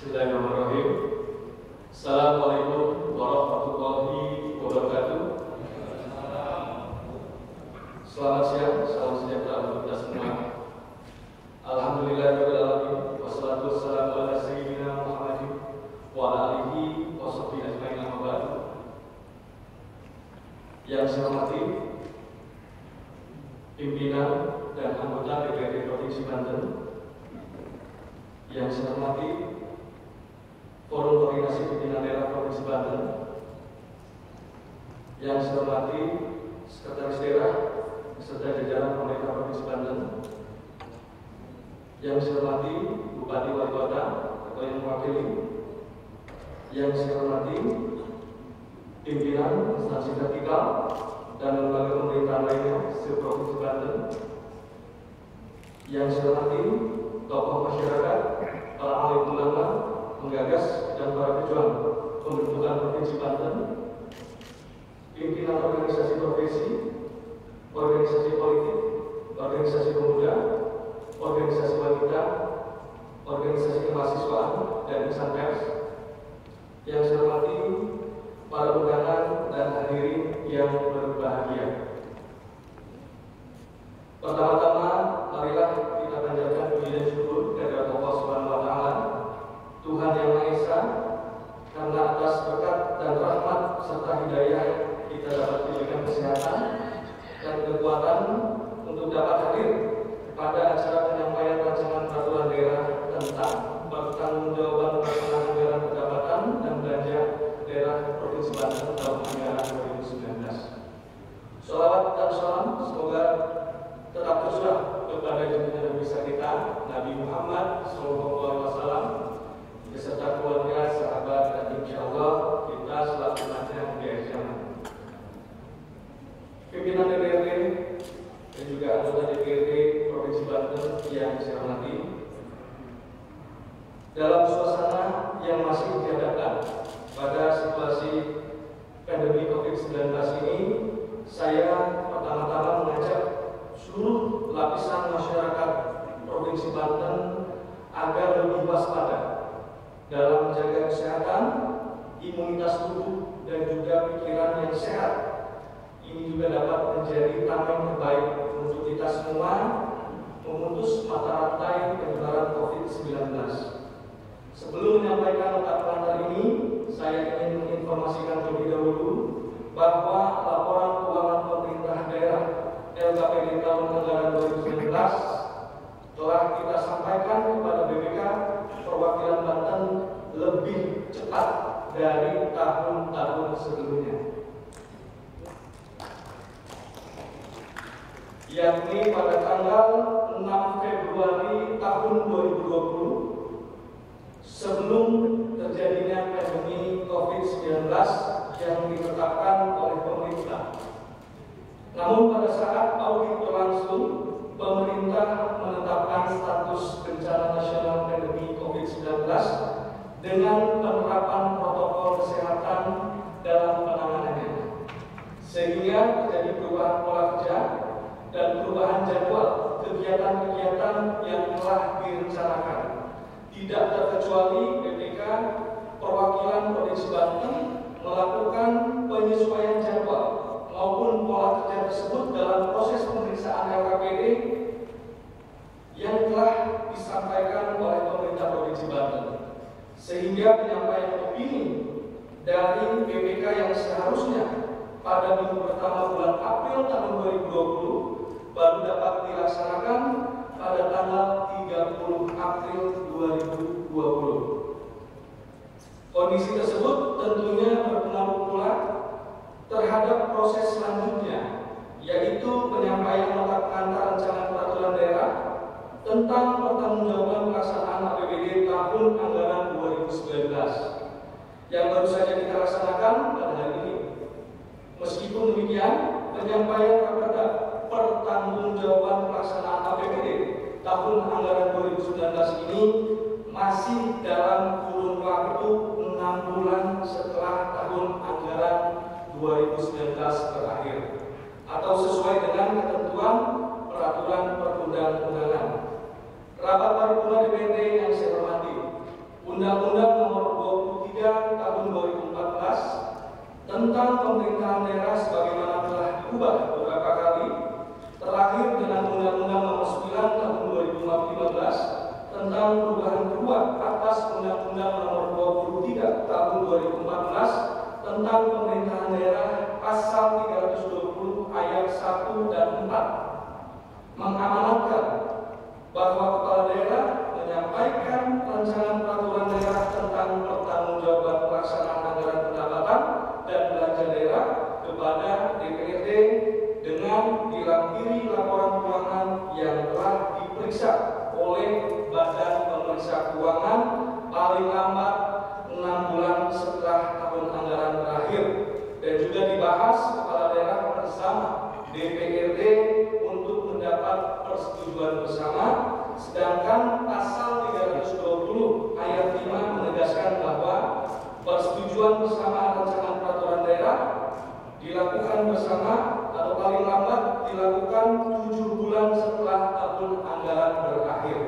Bismillahirrahmanirrahim. Assalamualaikum warahmatullahi wabarakatuh. Selamat siang, salam sejahtera untuk kita semua. Alhamdulillahirabbil alamin, wassalatu wassalamu ala sayyidina Muhammadin wa ala alihi wa sahbihi ajmain, amma ba'du. Yang saya hormati pimpinan dan anggota DPRD Provinsi Banten, yang saya hormati Forum Koordinasi Pimpinan Daerah Provinsi Banten, yang saya hormati Sekretaris Daerah beserta jajaran pemerintah Provinsi Banten, yang saya hormati Bupati Wali Kota atau yang mewakili, yang saya hormati pimpinan instansi vertikal dan lembaga pemerintahan lainnya se-Provinsi Banten, yang saya hormati tokoh masyarakat, para alim ulama, penggagas dan para pejuang pembentukan Provinsi Banten, pimpinan organisasi profesi, organisasi politik, organisasi pemuda, organisasi wanita, organisasi kemahasiswaan dan insan pers, yang saya hormati para undangan dan hadirin yang berbahagia. Pertama-tama, marilah kita panjatkan puji dan syukur kepada Allah Subhanahu wa Ta'ala, Tuhan Yang Maha Esa, karena atas berkat dan rahmat serta hidayah kita dapat diberikan kesehatan dan kekuatan untuk dapat hadir pada acara penyampaian rancangan peraturan daerah tentang pertanggungjawaban pelaksanaan anggaran pendapatan dan belanja daerah Provinsi Banten tahun anggaran 2019. Sholawat dan salam semoga tetap tercurah kepada junjungan Nabi kita Nabi Muhammad SAW beserta keluarga, sahabat, dan insya Allah kita selanjutnya di akhir zaman. Pimpinan DPRD dan juga anggota DPRD Provinsi Banten yang saya hormati, dalam suasana yang masih dihadapkan pada situasi pandemi COVID-19 ini, saya pertama-tama mengajak seluruh lapisan masyarakat Provinsi Banten agar lebih waspada dalam menjaga kesehatan, imunitas tubuh, dan juga pikiran yang sehat. Ini juga dapat menjadi tameng terbaik untuk kita semua memutus mata rantai penyebaran COVID-19. Sebelum menyampaikan nota pengantar ini, saya ingin menginformasikan terlebih dahulu bahwa laporan keuangan pemerintah daerah LKPD tahun anggaran 2019 telah kita sampaikan kepada BPK perwakilan Banten lebih cepat dari tahun-tahun sebelumnya, yakni pada tanggal 6 Februari tahun 2020 sebelum terjadinya pandemi COVID-19 yang ditetapkan oleh pemerintah. Namun pada saat audit berlangsung, pemerintah menetapkan status bencana nasional pandemi COVID-19 dengan penerapan protokol kesehatan dalam penanganannya, sehingga terjadi perubahan pola kerja dan perubahan jadwal kegiatan-kegiatan yang telah direncanakan. Tidak terkecuali BPK perwakilan Provinsi Banten melakukan penyesuaian jadwal maupun pola kerja tersebut dalam proses pemeriksaan LKPD yang telah disampaikan oleh pemerintah Provinsi Banten, sehingga penyampaian opini dari BPK yang seharusnya pada minggu pertama bulan April tahun 2020 baru dapat dilaksanakan pada tanggal 30 April 2020. Kondisi tersebut tentunya berpengaruh pula terhadap proses selanjutnya, yaitu penyampaian nota pengantar rancangan peraturan daerah tentang pertanggungjawaban pelaksanaan APBD tahun anggaran 2019 yang baru saja kita laksanakan pada hari ini. Meskipun demikian, penyampaian raperda pertanggungjawaban pelaksanaan APBD tahun anggaran 2019 ini masih dalam kurun waktu 6 bulan setelah tahun anggaran 2019 berakhir, atau sesuai dengan ketentuan peraturan perundang-undangan. Rapat paripurna DPRD yang saya hormati, Undang-Undang bahwa kepala daerah menyampaikan rancangan peraturan daerah tentang pertanggungjawaban pelaksanaan anggaran pendapatan dan belanja daerah kepada DPRD dengan dilampiri laporan keuangan yang telah diperiksa oleh Badan Pemeriksa Keuangan paling lambat 6 bulan setelah tahun anggaran berakhir, dan juga dibahas kepala daerah bersama DPRD untuk mendapat persetujuan bersama. Sedangkan pasal 320 ayat 5 menegaskan bahwa persetujuan bersama rancangan peraturan daerah dilakukan bersama atau paling lambat dilakukan 7 bulan setelah tahun anggaran berakhir.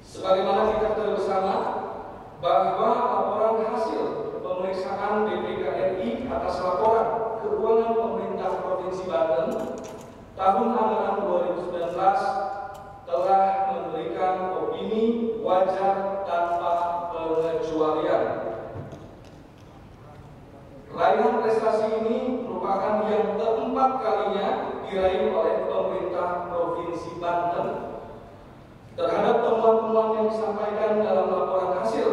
Sebagaimana kita ketahui bersama bahwa laporan hasil pemeriksaan BPK RI atas laporan keuangan pemerintah Provinsi Banten tahun anggaran 2019 telah memberikan opini wajar tanpa pengecualian. Raihan prestasi ini merupakan yang keempat kalinya diraih oleh pemerintah Provinsi Banten. Terhadap temuan-temuan yang disampaikan dalam laporan hasil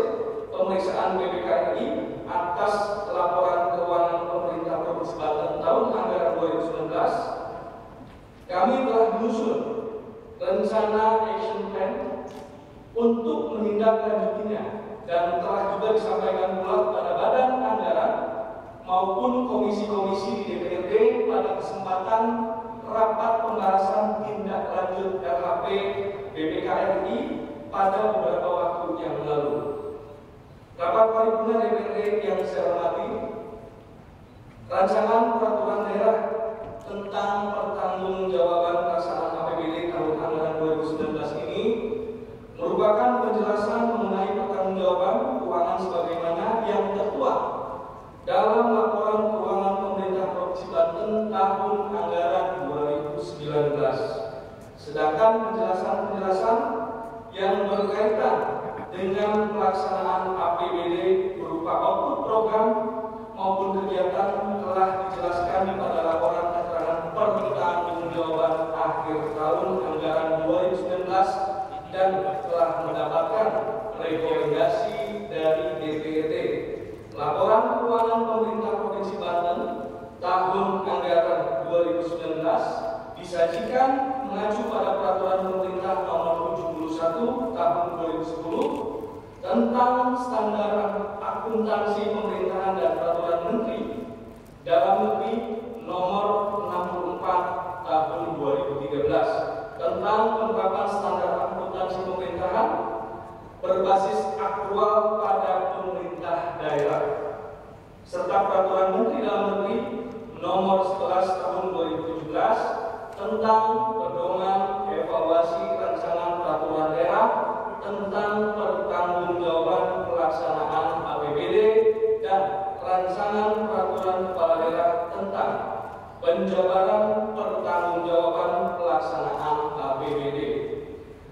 pemeriksaan BPK RI atas laporan keuangan pemerintah Provinsi Banten tahun anggaran 2019, kami telah menyusun rencana action plan untuk menindaklanjutinya, dan telah juga disampaikan pula kepada badan anggaran maupun komisi-komisi di DPRD pada kesempatan rapat pembahasan tindak lanjut LHP BPK RI pada beberapa waktu yang lalu. Rapat paripurna DPRD yang saya hormati, rancangan peraturan daerah tentang pertanggungjawaban pelaksanaan APBD tahun anggaran 2019 ini merupakan penjelasan mengenai pertanggungjawaban keuangan sebagaimana yang tertuang dalam laporan keuangan pemerintah Provinsi Banten tahun anggaran 2019. Sedangkan penjelasan-penjelasan yang berkaitan dengan pelaksanaan APBD berupa output program maupun kegiatan telah dijelaskan pada laporan keterangan pertanggungjawaban akhir tahun anggaran 2019 dan telah mendapatkan rekomendasi dari DPRD. Laporan keuangan pemerintah Provinsi Banten tahun anggaran 2019 disajikan mengacu pada peraturan pemerintah nomor 71 tahun 2010 tentang standar akuntansi pemerintahan dan peraturan menteri dalam negeri nomor 64 tahun 2013 tentang penerapan standar akuntansi pemerintahan berbasis aktual pada pemerintah daerah, serta peraturan menteri dalam negeri nomor 11 tahun 2017 tentang pedoman evaluasi rancangan peraturan daerah tentang pertanggungjawaban pelaksanaan APBD dan rancangan peraturan kepala daerah tentang penjabaran pertanggungjawaban pelaksanaan APBD.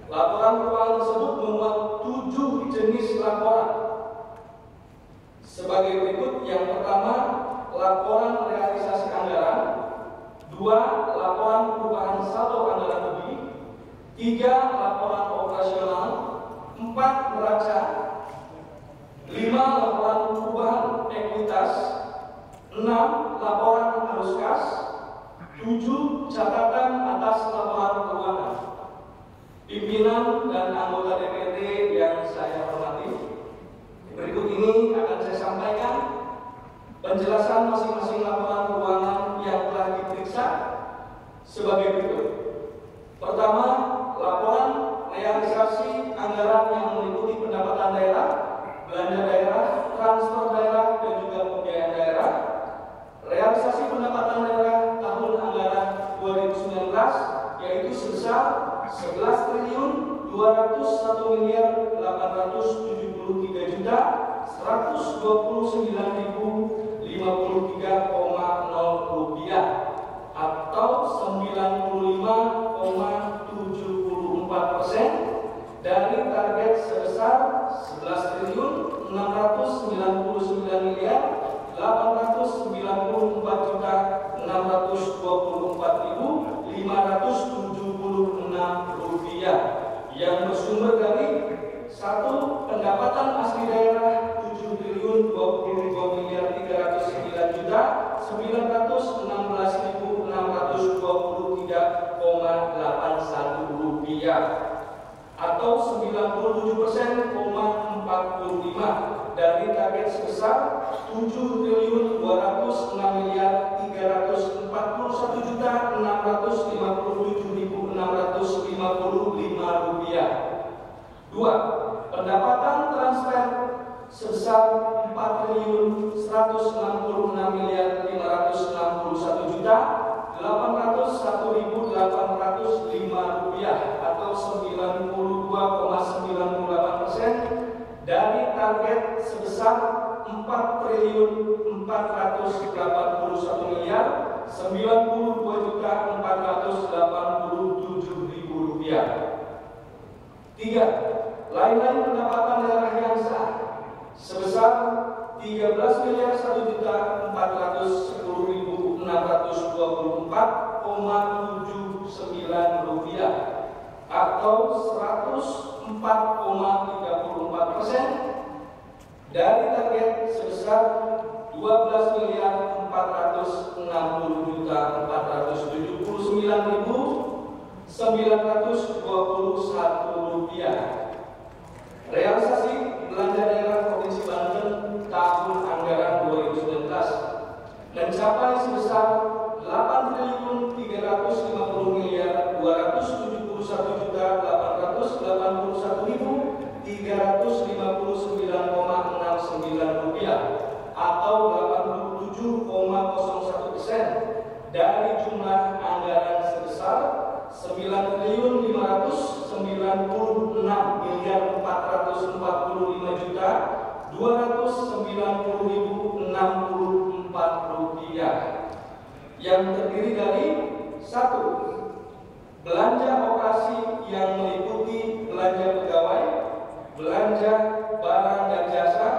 Laporan keuangan tersebut memuat 7 jenis laporan sebagai berikut. Yang pertama, laporan realisasi anggaran. 2. Laporan perubahan saldo anggaran lebih. 3. Laporan operasional. 4. Neraca. 5. Laporan perubahan ekuitas. 6. Laporan arus kas. 7. Catatan atas laporan keuangan. Pimpinan dan anggota DPRD yang saya hormati, berikut ini akan saya sampaikan penjelasan masing-masing laporan keuangan yang telah diperiksa sebagai berikut. Pertama, laporan realisasi anggaran yang meliputi pendapatan daerah, belanja daerah, transfer daerah, dan juga pembiayaan daerah. Realisasi pendapatan daerah tahun anggaran 2019 yaitu sebesar 11.201.829.053,0 rupiah atau 95,74% dari target sebesar 11.999.894.624.576 rupiah. yang bersumber dari satu, pendapatan asli daerah 7.209.916.623,81 rupiah atau 97,45% dari target sebesar 7.209.341.657.655 rupiah. 2. Pendapatan transfer sebesar 4.146.801.805 rupiah atau 92,98% dari target sebesar 4.492.487.000 rupiah. 3. Lain-lain pendapatan daerah yang sah sebesar 13.141.624,79 rupiah atau 104,34% dari target sebesar 12.469.921 rupiah. Realisasi belanja daerah Provinsi Banten tahun anggaran 2019 mencapai sebesar 8.381.881.359,69 rupiah atau 87,01% dari jumlah anggaran sebesar 9.445.290.064 rupiah yang terdiri dari 1. Belanja operasi yang meliputi belanja pegawai, belanja barang dan jasa,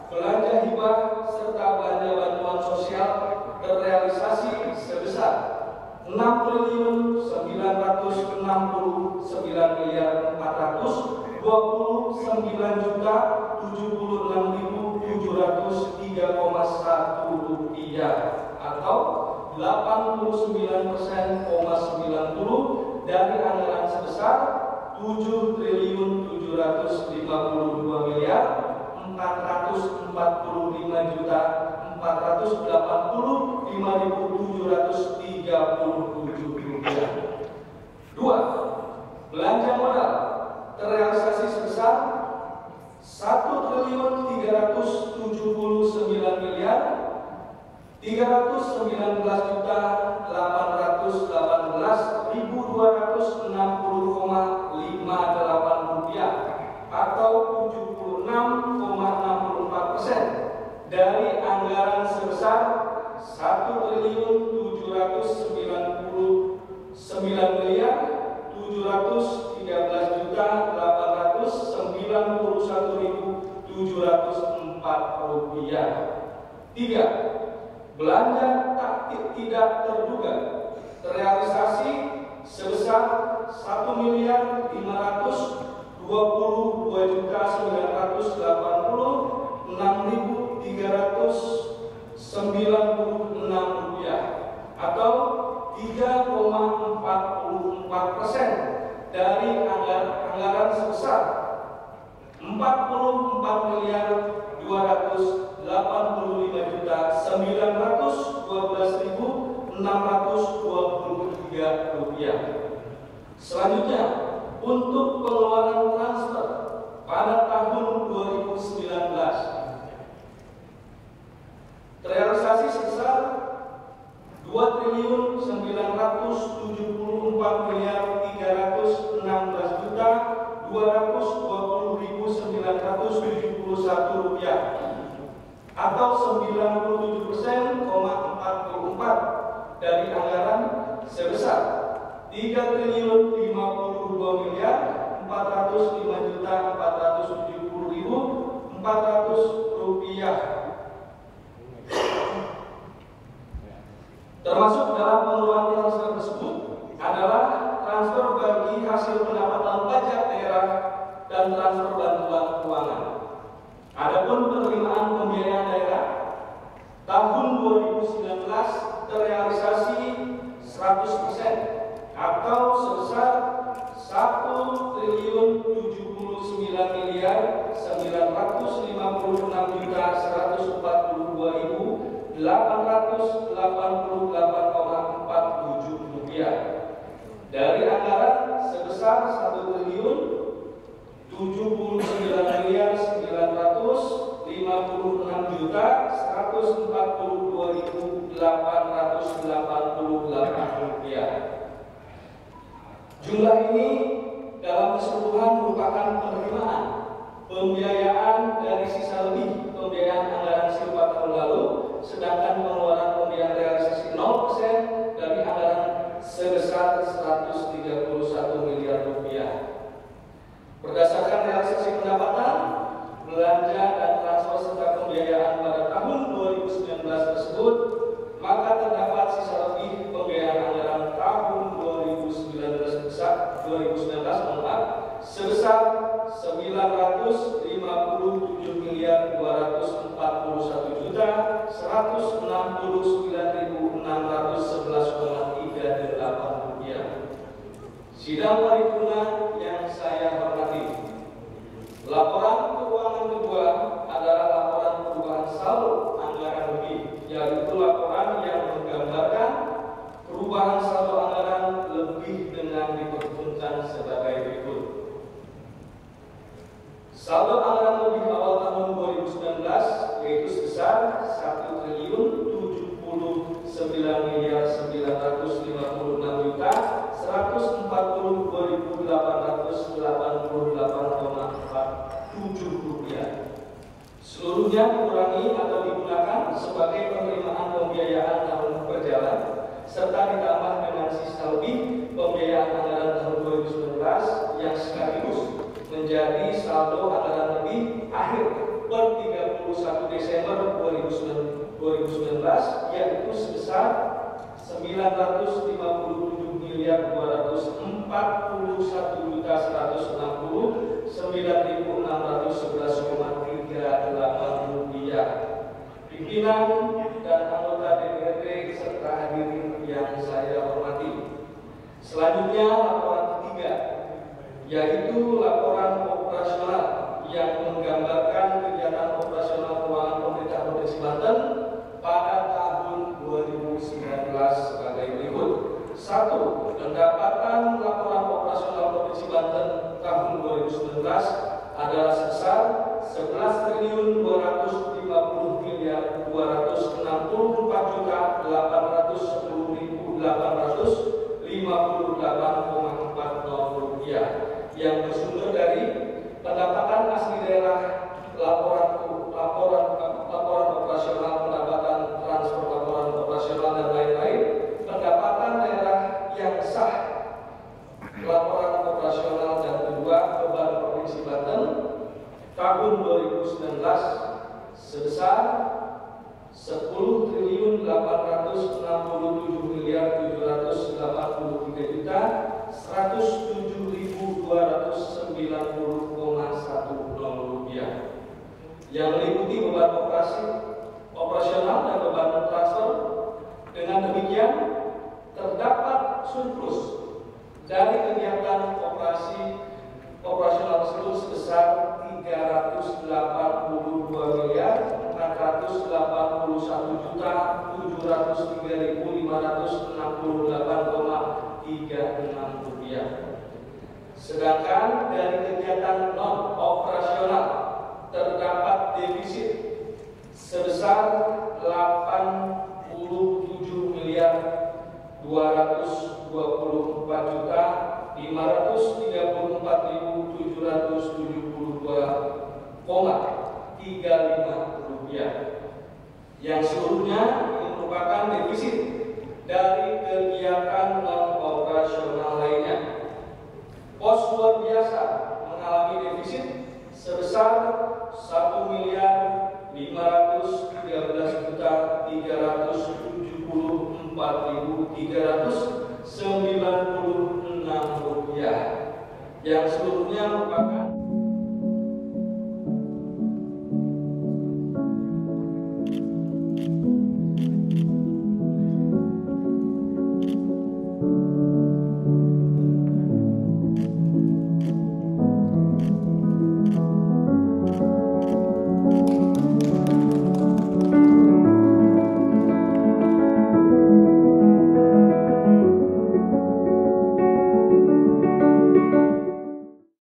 belanja hibah serta belanja bantuan sosial terrealisasi sebesar 6.949.736.703,1 rupiah atau 89,90% dari anggaran sebesar 7.245.485.737 rupiah. 2. Belanja modal terrealisasi sebesar 1.379.319.260,58 rupiah atau 76,64% dari anggaran sebesar 1.713.891.704 rupiah. 3. Belanja tidak terduga terrealisasi sebesar 1.522.986.396 rupiah atau 3,44% dari anggaran sebesar 44.285.912.623 rupiah. Selanjutnya, untuk pengeluaran transfer pada tahun 2019 terrealisasi sebesar 2.974.216.220.971 rupiah atau 97,44% dari anggaran sebesar 3.052.405.470.400 rupiah. Termasuk dalam pengeluaran transfer tersebut adalah transfer bagi hasil pendapatan pajak daerah dan transfer bantuan keuangan. Adapun penerimaan pembiayaan daerah tahun 2019 terrealisasi 100% atau sebesar 1.999.142.888,47 dari anggaran sebesar 1.999.142.888 Jumlah ini dalam keseluruhan merupakan penerimaan pembiayaan dari sisa lebih pembiayaan anggaran silpa tahun lalu, sedangkan pengeluaran pembiayaan realisasi 0% dari anggaran sebesar 131 miliar rupiah. Berdasarkan realisasi pendapatan, belanja dan transfer serta pembiayaan pada tahun 2019 tersebut, maka terdapat sisa lebih pembiayaan anggaran tahun 2019 sebesar 9.269.169.611,38 rupiah. Sidang paripurna yang saya hormati, laporan keuangan kedua adalah laporan perubahan saldo anggaran lebih, yaitu laporan yang menggambarkan perubahan saldo anggaran lebih dengan diperuntukkan sebagai berikut. Saldo anggaran lebih awal tahun 2019 yaitu sebesar 1.099.142.888,47 rupiah. Seluruhnya dikurangi atau digunakan sebagai penerimaan pembiayaan tahun berjalan serta ditambah dengan sisa lebih pembiayaan anggaran tahun 2019 yang sekaligus menjadi saldo anggaran lebih akhir per 31 Desember 2019 yaitu sebesar 950.241.611,38 rupiah. Pimpinan dan anggota DPRD serta hadirin yang saya hormati. Selanjutnya laporan ketiga, yaitu laporan operasional yang menggambarkan kegiatan operasional keuangan pemerintah Provinsi Banten pada tahun 2019 sebagai berikut. 1. Pendapatan laporan operasional Provinsi Banten tahun 2019 adalah sebesar 11.254.810.858,40 rupiah yang bersumber dari pendapatan asli daerah, laporan operasional, pendapatan transfer laporan operasional dan lain-lain, pendapatan daerah yang sah, laporan operasional, dan kedua beban Provinsi Banten tahun 2019 sebesar 10.883.107.290 rupiah yang meliputi beban operasional dan beban transfer. Dengan demikian terdapat surplus dari kegiatan operasional tersebut sebesar 381.253.568,36 rupiah. Sedangkan dari kegiatan non operasional terdapat defisit sebesar 87.234.534.772,35 rupiah, yang seluruhnya ini merupakan defisit dari kegiatan non operasional lainnya. Pos luar biasa mengalami defisit sebesar 1.513.374.396 rupiah, yang seluruhnya merupakan